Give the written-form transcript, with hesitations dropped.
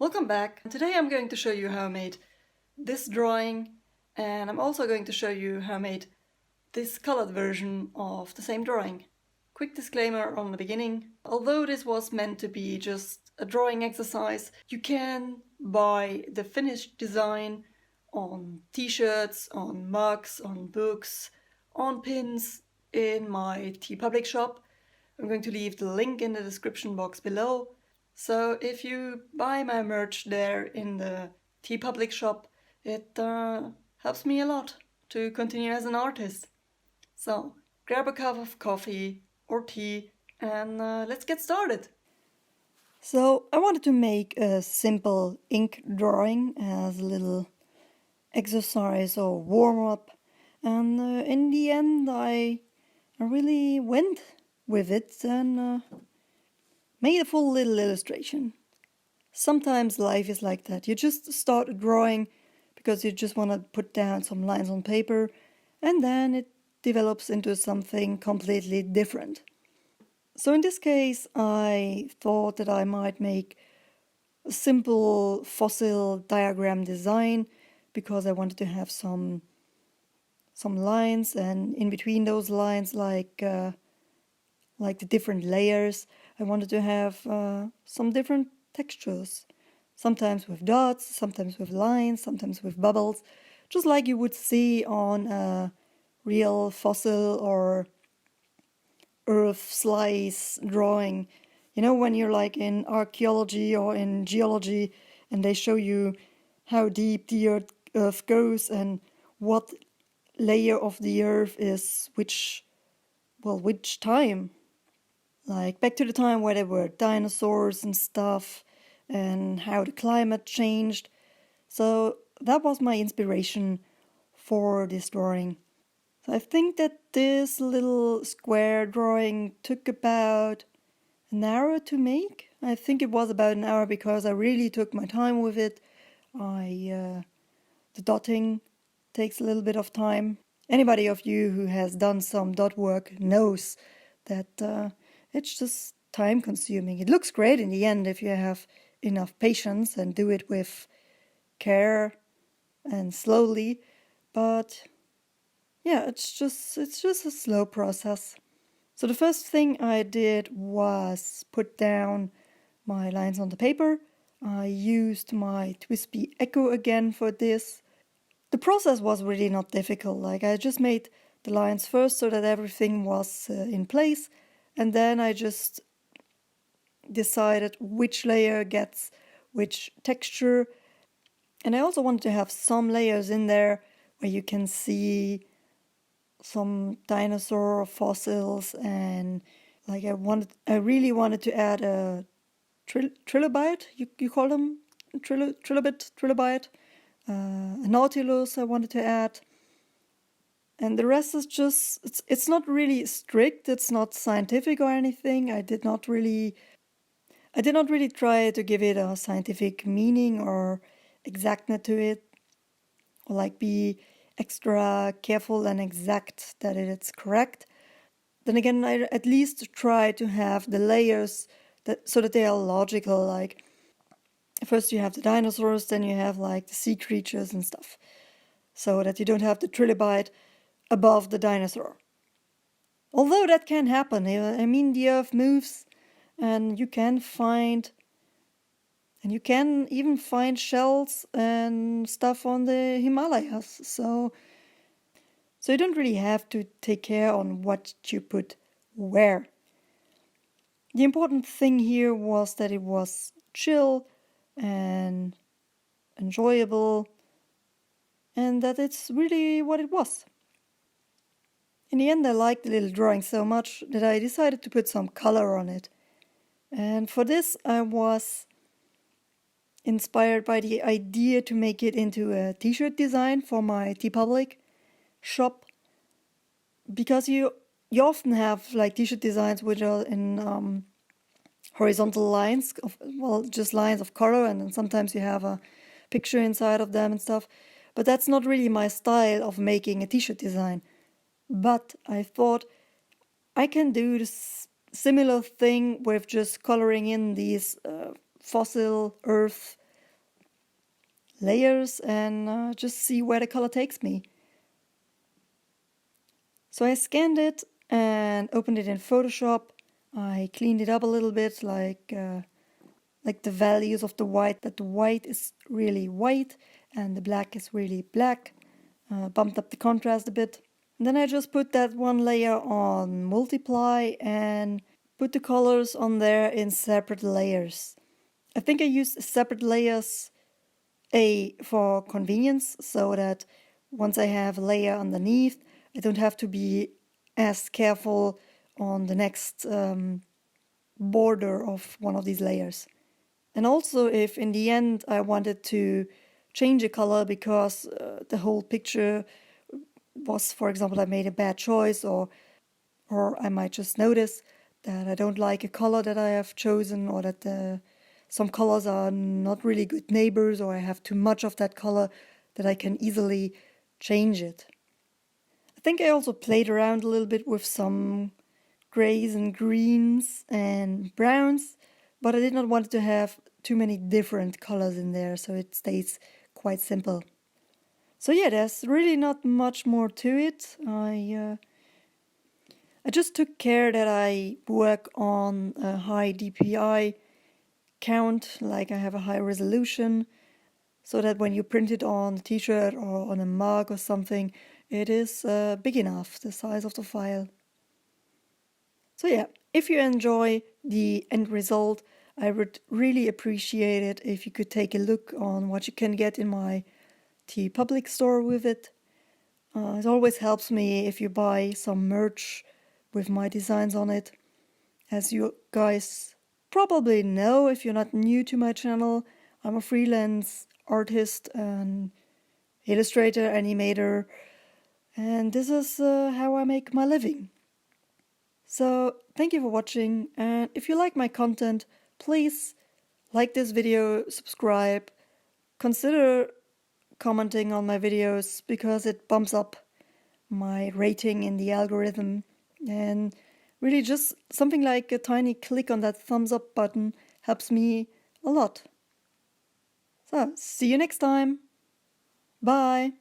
Welcome back. Today I'm going to show you how I made this drawing, and I'm also going to show you how I made this colored version of the same drawing. Quick disclaimer on the beginning: although this was meant to be just a drawing exercise, you can buy the finished design on t-shirts, on mugs, on books, on pins in my TeePublic shop. I'm going to leave the link in the description box below. So if you buy my merch there in the TeePublic shop, it helps me a lot to continue as an artist. So grab a cup of coffee or tea and let's get started. So I wanted to make a simple ink drawing as a little exercise or warm-up, and in the end I really went with it and made a full little illustration. Sometimes life is like that. You just start drawing because you just want to put down some lines on paper, and then it develops into something completely different. So in this case, I thought that I might make a simple fossil diagram design because I wanted to have some lines, and in between those lines, like the different layers, I wanted to have some different textures. Sometimes with dots, sometimes with lines, sometimes with bubbles, just like you would see on a real fossil or earth slice drawing. You know, when you're like in archaeology or in geology and they show you how deep the earth goes and what layer of the earth is which time. Like back to the time where there were dinosaurs and stuff, and how the climate changed. So that was my inspiration for this drawing. So I think that this little square drawing took about an hour to make. I think it was about an hour because I really took my time with it. The dotting takes a little bit of time. Anybody of you who has done some dot work knows that it's just time consuming. It looks great in the end if you have enough patience and do it with care and slowly, but yeah, it's just a slow process. So the first thing I did was put down my lines on the paper. I used my TWSBI Echo again for this. The process was really not difficult. Like, I just made the lines first so that everything was in place, and then I just decided which layer gets which texture. And I also wanted to have some layers in there where you can see some dinosaur fossils, and like I really wanted to add a trilobite. You call them trilobite. A nautilus I wanted to add, and the rest is just it's not really strict. It's not scientific or anything. I did not really try to give it a scientific meaning or exactness to it, or like be extra careful and exact that it's correct. Then again, I at least try to have the layers so that they are logical. Like, first you have the dinosaurs, then you have like the sea creatures and stuff, so that you don't have the trilobite above the dinosaur. Although that can happen. I mean, the earth moves, and you can even find shells and stuff on the Himalayas. So you don't really have to take care on what you put where. The important thing here was that it was chill and enjoyable, and that it's really what it was. In the end, I liked the little drawing so much that I decided to put some color on it. And for this, I was inspired by the idea to make it into a t-shirt design for my TeePublic shop, because you often have like t-shirt designs which are in horizontal lines of, just lines of color, and then sometimes you have a picture inside of them and stuff. But that's not really my style of making a t-shirt design. But I thought I can do this similar thing with just coloring in these fossil earth layers and just see where the color takes me. So I scanned it and opened it in Photoshop. I cleaned it up a little bit, like the values of the white, that the white is really white and the black is really black. Bumped up the contrast a bit. And then I just put that one layer on multiply and put the colors on there in separate layers. I think I used separate layers for convenience, so that once I have a layer underneath, I don't have to be as careful on the next border of one of these layers. And also, if in the end I wanted to change a color because the whole picture was, for example, I made a bad choice, or I might just notice that I don't like a color that I have chosen, or that some colors are not really good neighbors, or I have too much of that color, that I can easily change it. I think I also played around a little bit with some grays and greens and browns, but I did not want to have too many different colors in there, so it stays quite simple. So yeah, there's really not much more to it. I just took care that I work on a high DPI count, like I have a high resolution, so that when you print it on a t-shirt or on a mug or something, it is big enough, the size of the file. So yeah, if you enjoy the end result, I would really appreciate it if you could take a look on what you can get in my TeePublic store with it. It always helps me if you buy some merch with my designs on it. As you guys probably know, if you're not new to my channel, I'm a freelance artist and illustrator, animator, and this is how I make my living. So thank you for watching, and if you like my content, please like this video, subscribe, consider commenting on my videos because it bumps up my rating in the algorithm, and really just something like a tiny click on that thumbs up button helps me a lot. So, see you next time. Bye.